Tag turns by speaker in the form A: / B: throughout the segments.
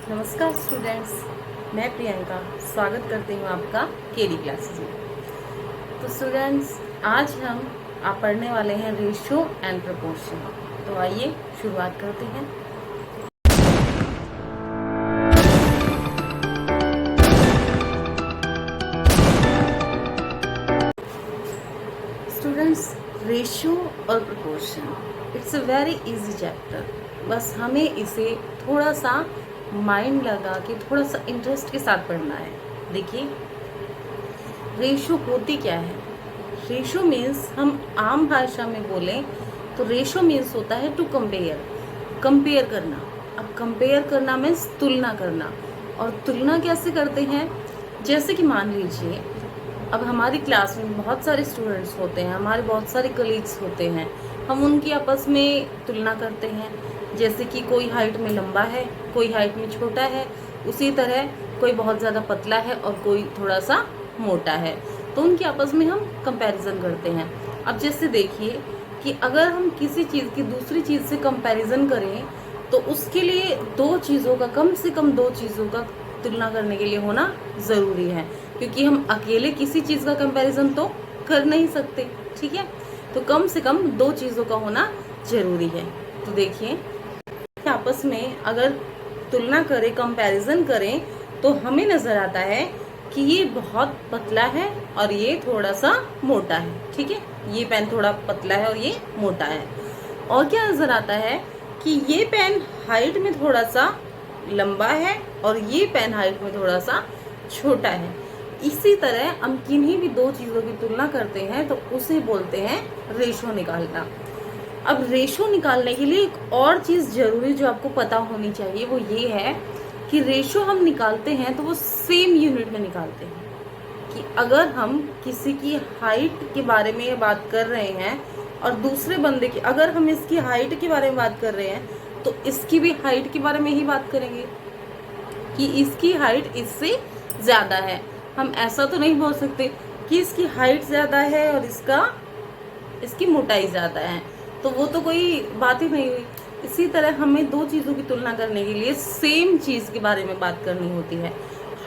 A: नमस्कार स्टूडेंट्स, मैं प्रियंका स्वागत करती हूँ आपका केडी क्लासेस में। तो स्टूडेंट्स, आज हम आप पढ़ने वाले हैं रेशियो एंड प्रपोर्शन। तो आइए शुरुआत करते हैं। स्टूडेंट्स, रेशियो और proportion it's a very easy chapter. बस हमें इसे थोड़ा सा माइंड लगा के थोड़ा सा इंटरेस्ट के साथ पढ़ना है। देखिए, रेशियो होती क्या है। रेशियो मीन्स, हम आम भाषा में बोलें तो रेशियो मीन्स होता है टू कंपेयर करना। अब कंपेयर करना मीन्स तुलना करना। और तुलना कैसे करते हैं? जैसे कि मान लीजिए, अब हमारी क्लास में बहुत सारे स्टूडेंट्स होते हैं, हमारे बहुत सारे कलीग्स होते हैं, हम उनकी आपस में तुलना करते हैं। जैसे कि कोई हाइट में लंबा है, कोई हाइट में छोटा है, उसी तरह कोई बहुत ज़्यादा पतला है और कोई थोड़ा सा मोटा है, तो उनकी आपस में हम कंपैरिजन करते हैं। अब जैसे देखिए कि अगर हम किसी चीज़ की दूसरी चीज़ से कंपैरिजन करें तो उसके लिए दो चीज़ों का, कम से कम दो चीज़ों का तुलना करने के लिए होना ज़रूरी है, क्योंकि हम अकेले किसी चीज़ का कंपैरिजन तो कर नहीं सकते। ठीक है, तो कम से कम दो चीज़ों का होना ज़रूरी है। तो देखिए, आपस में अगर तुलना करें, कंपैरिजन करें, तो हमें नज़र आता है कि ये बहुत पतला है और ये थोड़ा सा मोटा है। ठीक है, ये पेन थोड़ा पतला है और ये मोटा है। और क्या नज़र आता है कि ये पेन हाइट में थोड़ा सा लंबा है और ये पेन हाइट में थोड़ा सा छोटा है। इसी तरह हम किन्हीं भी दो चीज़ों की तुलना करते हैं तो उसे बोलते हैं रेशो निकालना। अब रेशो निकालने के लिए एक और चीज़ जरूरी जो आपको पता होनी चाहिए, वो ये है कि रेशो हम निकालते हैं तो वो सेम यूनिट में निकालते हैं। कि अगर हम किसी की हाइट के बारे में बात कर रहे हैं और दूसरे बंदे की, अगर हम इसकी हाइट के बारे में बात कर रहे हैं तो इसकी भी हाइट के बारे में ही बात करेंगे कि इसकी हाइट इससे ज़्यादा है। हम ऐसा तो नहीं बोल सकते कि इसकी हाइट ज़्यादा है और इसकी मोटाई ज़्यादा है, तो वो तो कोई बात ही नहीं हुई। इसी तरह हमें दो चीज़ों की तुलना करने के लिए सेम चीज़ के बारे में बात करनी होती है।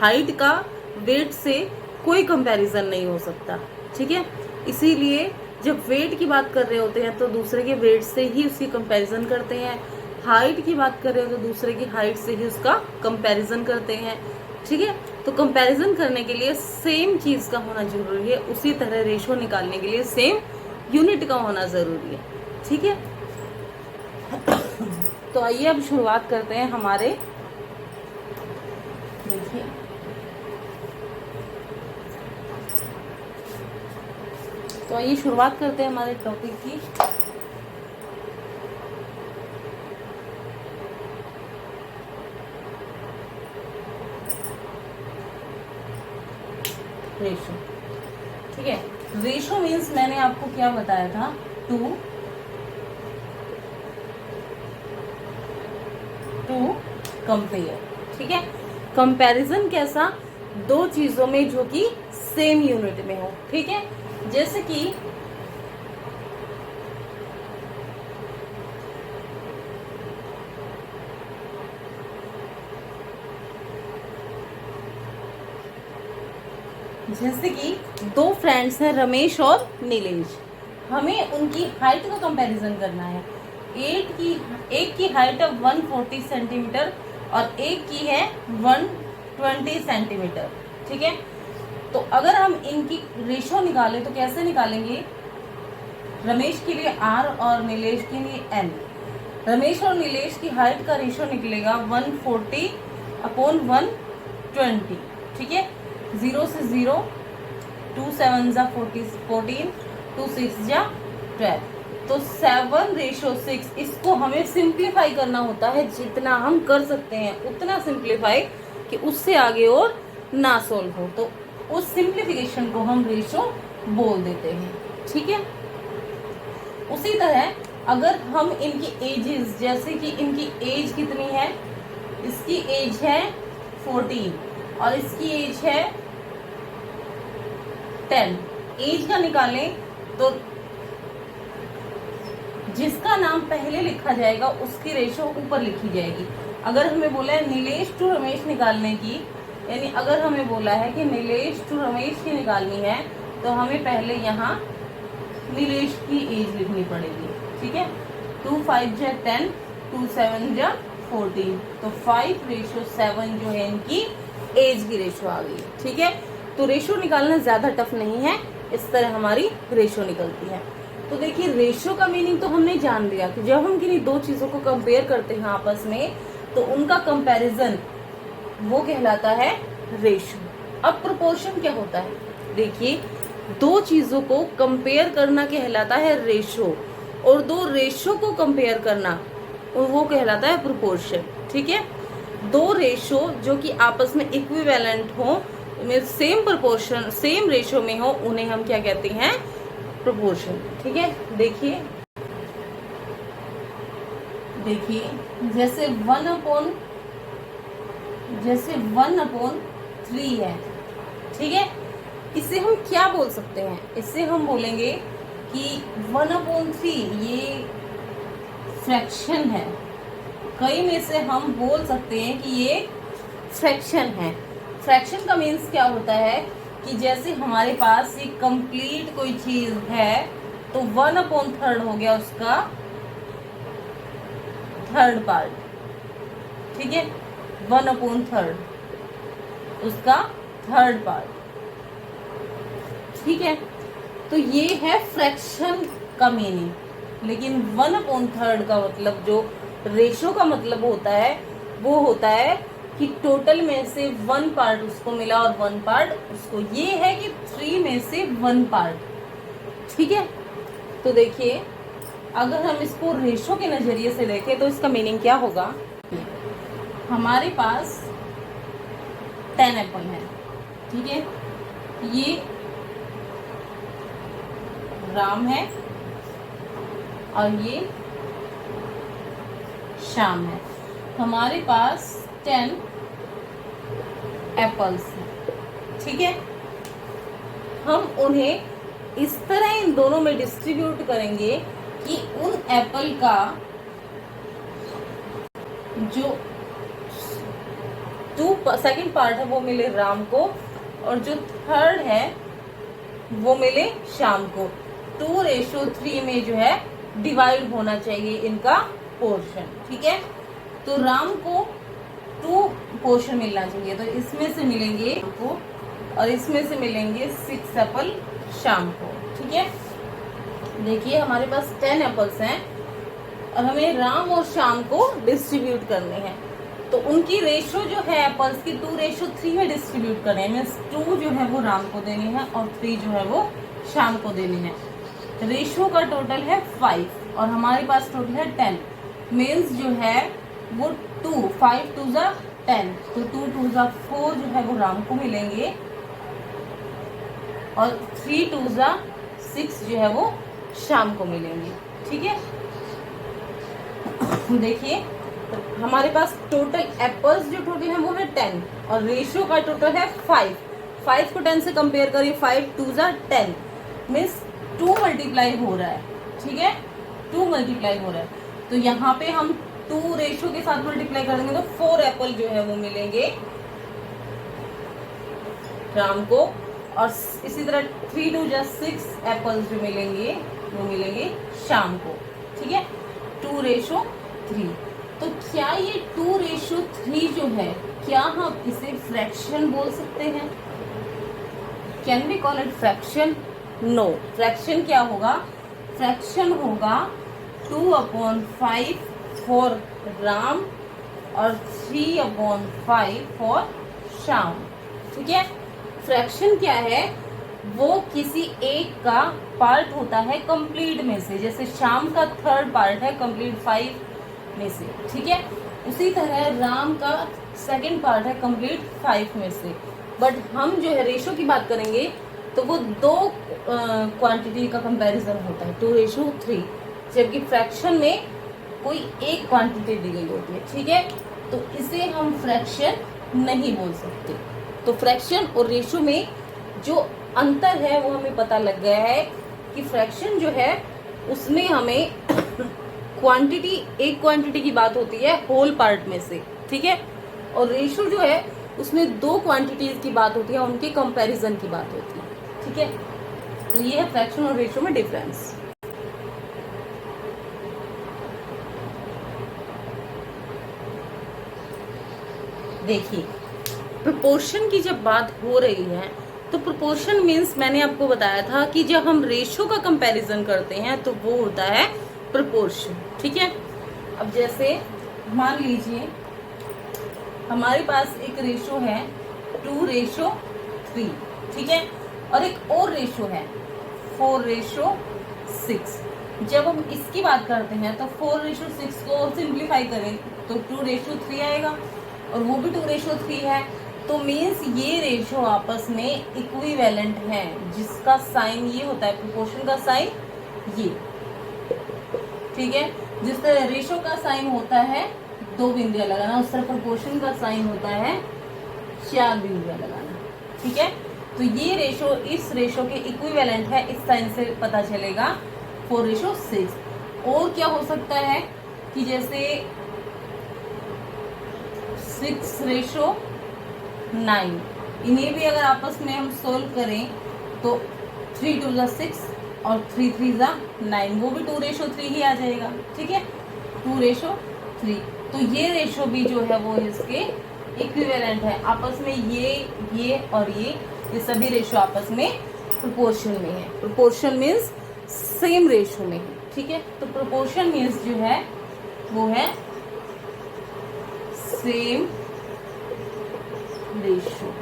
A: हाइट का वेट से कोई कंपैरिजन नहीं हो सकता। ठीक है, इसीलिए जब वेट की बात कर रहे होते हैं तो दूसरे के वेट से ही उसकी कंपैरिजन करते हैं। हाइट की बात कर रहे हो तो दूसरे की हाइट से ही उसका कंपैरिजन करते हैं। ठीक है, तो कंपैरिजन करने के लिए सेम चीज़ का होना जरूरी है। उसी तरह रेशो निकालने के लिए सेम यूनिट का होना जरूरी है। ठीक है, तो आइए अब शुरुआत करते हैं हमारे, देखिए, तो आइए शुरुआत करते हैं हमारे टॉपिक की। रेशो। ठीक है, रेशो मीन्स मैंने आपको क्या बताया था, टू कंपेयर। ठीक है, कंपैरिजन कैसा? दो चीजों में जो कि सेम यूनिट में हो। ठीक है, जैसे कि दो फ्रेंड्स हैं, रमेश और नीलेश। हमें उनकी हाइट का कंपैरिजन करना है। एक की हाइट है 140 सेंटीमीटर और एक की है 120 सेंटीमीटर। ठीक है, तो अगर हम इनकी रेशो निकालें तो कैसे निकालेंगे? रमेश के लिए R और नीलेश के लिए N। रमेश और नीलेश की हाइट का रेशो निकलेगा 140/120। ठीक है, 0 से 0, 2 7 जा 14, 2 6 जा 12, तो 7/6। इसको हमें सिंप्लीफाई करना होता है, जितना हम कर सकते हैं उतना सिंप्लीफाई, कि उससे आगे और ना सोल्व हो, तो उस सिंप्लीफिकेशन को हम रेशो बोल देते हैं। ठीक है, उसी तरह अगर हम इनकी एजेस, जैसे कि इनकी एज कितनी है, इसकी एज है 14 और इसकी एज है 10। एज का निकालें तो जिसका नाम पहले लिखा जाएगा उसकी रेशो ऊपर लिखी जाएगी। अगर हमें बोला है नीलेश टू रमेश निकालने की, यानी अगर हमें बोला है कि नीलेश टू रमेश की निकालनी है, तो हमें पहले यहाँ नीलेश की एज लिखनी पड़ेगी। ठीक है, 2 5 जा 10, 2 7 जा 14, तो 5:7 जो है इनकी एज की रेशो आ गई। ठीक है, तो रेशो निकालना ज्यादा टफ नहीं है, इस तरह हमारी रेशो निकलती है। तो देखिए रेशो का मीनिंग तो हमने जान लिया कि जब हम किन्हीं दो चीजों को कंपेयर करते हैं आपस में, तो उनका कंपैरिजन वो कहलाता है रेशो। अब प्रोपोर्शन क्या होता है? देखिए दो चीजों को कंपेयर करना कहलाता है रेशो, और दो रेशो को कंपेयर करना वो कहलाता है प्रोपोर्शन। ठीक है, दो रेशो जो कि आपस में इक्विवेलेंट हो, सेम प्रोपोर्शन सेम रेशो में हो, उन्हें हम क्या कहते हैं? प्रोपोर्शन। ठीक है, देखिए जैसे 1/3 है। ठीक है, इसे हम क्या बोल सकते हैं? इससे हम बोलेंगे कि 1/3 ये फ्रैक्शन है। कई में से हम बोल सकते हैं कि ये फ्रैक्शन है। फ्रैक्शन का मीन्स क्या होता है कि जैसे हमारे पास ये कंप्लीट कोई चीज है, तो 1/3 हो गया उसका थर्ड पार्ट। ठीक है, 1/3 उसका थर्ड पार्ट। ठीक है, तो ये है फ्रैक्शन का मीनिंग। लेकिन 1/3 का मतलब, जो रेशो का मतलब होता है, वो होता है कि टोटल में से 1 पार्ट उसको मिला और 1 पार्ट उसको। ये है कि 3 में से 1 पार्ट। ठीक है, तो देखिए अगर हम इसको रेशो के नजरिए से देखें तो इसका मीनिंग क्या होगा? हमारे पास 10 एप्पल है। ठीक है, ये राम है और ये श्याम है। हमारे पास 10 एप्पल्स हैं। ठीक है, हम उन्हें इस तरह इन दोनों में डिस्ट्रीब्यूट करेंगे कि उन एप्पल का जो सेकंड पार्ट है वो मिले राम को, और जो थर्ड है वो मिले श्याम को। 2:3 में जो है डिवाइड होना चाहिए इनका पोर्शन। ठीक है, तो राम को 2 पोर्शन मिलना चाहिए, तो इसमें से मिलेंगे को और इसमें से मिलेंगे 6 एप्पल श्याम को। ठीक है, देखिए हमारे पास 10 एप्पल्स हैं और हमें राम और श्याम को डिस्ट्रीब्यूट करने हैं, तो उनकी रेशो जो है एप्पल्स की 2:3 में डिस्ट्रीब्यूट करने हैं। मीन्स 2 जो है वो राम को देनी है और 3 जो है वो श्याम को देनी है। रेशो का टोटल है 5 और हमारे पास टोटल है 10। मीन्स जो है वो 2, 5 2 जा 10, तो 2 2 जा 4 जो है वो राम को मिलेंगे और 3 2 जा 6 जो है वो श्याम को मिलेंगे। ठीक है, देखिए हमारे पास टोटल एप्पल्स जो टोटल है वो है 10 और रेशियो का टोटल है 5। 5 को 10 से कंपेयर करिए, 5 2 जा 10 मीन्स 2 मल्टीप्लाई हो रहा है। ठीक है, 2 मल्टीप्लाई हो रहा है, तो यहाँ पे हम 2 रेशियो के साथ मल्टीप्लाई कर देंगे तो 4 एप्पल जो है वो मिलेंगे राम को, और इसी तरह 3 2 जा 6 एप्पल्स जो मिलेंगे वो मिलेंगे श्याम को। ठीक है, 2:3। तो क्या ये 2:3 जो है, क्या हम इसे फ्रैक्शन बोल सकते हैं? Can we call it fraction? No. Fraction क्या होगा? फ्रैक्शन होगा 2/5 फॉर राम और 3/5 फॉर श्याम। ठीक है, फ्रैक्शन क्या है? वो किसी एक का पार्ट होता है कंप्लीट में से, जैसे श्याम का थर्ड पार्ट है कंप्लीट 5 में से। ठीक है, उसी तरह राम का सेकंड पार्ट है कंप्लीट 5 में से। बट हम जो है रेशो की बात करेंगे तो वो 2 क्वांटिटी का कंपैरिजन होता है, 2:3, जबकि फ्रैक्शन में कोई एक क्वांटिटी दी गई होती है। ठीक है, तो इसे हम फ्रैक्शन नहीं बोल सकते। तो फ्रैक्शन और रेशो में जो अंतर है वो हमें पता लग गया है कि फ्रैक्शन जो है उसमें हमें क्वांटिटी, एक क्वांटिटी की बात होती है होल पार्ट में से, ठीक है। और रेशो जो है उसमें दो क्वांटिटीज की बात होती है, उनके कंपैरिजन की बात होती है, ठीक है। तो ये है फ्रैक्शन और रेशो में डिफरेंस। देखिए, प्रोपोर्शन की जब बात हो रही है तो प्रोपोर्शन मीन्स मैंने आपको बताया था कि जब हम रेशो का कंपैरिजन करते हैं तो वो होता है प्रोपोर्शन, ठीक है। अब जैसे मान लीजिए हमारे पास एक रेशो है 2:3, ठीक है, और एक और रेशो है 4:6। जब हम इसकी बात करते हैं तो 4:6 को सिंप्लीफाई करें तो 2:3 आएगा, और वो भी 2:3 है। तो मीन्स ये रेशो आपस में इक्विवेलेंट है, जिसका साइन ये होता है, प्रोपोर्शन का साइन ये, ठीक है। जिस तरह रेशो का साइन होता है 2 बिंदुएं लगाना, उस तरह प्रोपोर्शन का साइन होता है 4 बिंदुएं लगाना, ठीक है। तो ये रेशो इस रेशो के इक्विवेलेंट है, इस साइन से पता चलेगा 4:6। और क्या हो सकता है कि जैसे 6:9, इन्हें भी अगर आपस में हम सोल्व करें तो 3 2 6 और 3 3 9, वो भी 2:3 ही आ जाएगा, ठीक है, 2:3। तो ये रेशो भी जो है वो इसके इक्विवेलेंट है, आपस में ये और ये सभी रेशो आपस में प्रोपोर्शन में है। प्रोपोर्शन मीन्स सेम रेशो में है, ठीक है। तो प्रोपोर्शन मीन्स जो है वो है सेम रेशो,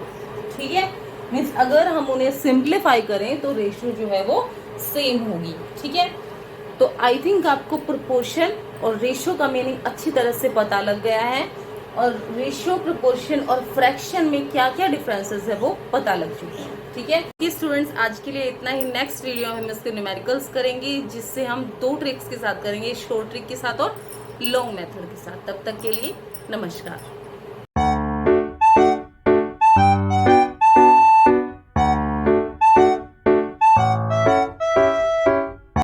A: ठीक है। मीन्स अगर हम उन्हें सिंप्लीफाई करें तो रेशो जो है वो सेम होगी, ठीक है। तो आई थिंक आपको प्रोपोर्शन और रेशो का मीनिंग अच्छी तरह से पता लग गया है, और रेशो, प्रोपोर्शन और फ्रैक्शन में क्या क्या डिफरेंसेस है वो पता लग चुके हैं, ठीक है। कि स्टूडेंट्स आज के लिए इतना ही। नेक्स्ट वीडियो में हम इसके न्यूमेरिकल्स करेंगे, जिससे हम 2 ट्रिक्स के साथ करेंगे, शॉर्ट ट्रिक के साथ और लॉन्ग मेथड के साथ। तब तक के लिए नमस्कार।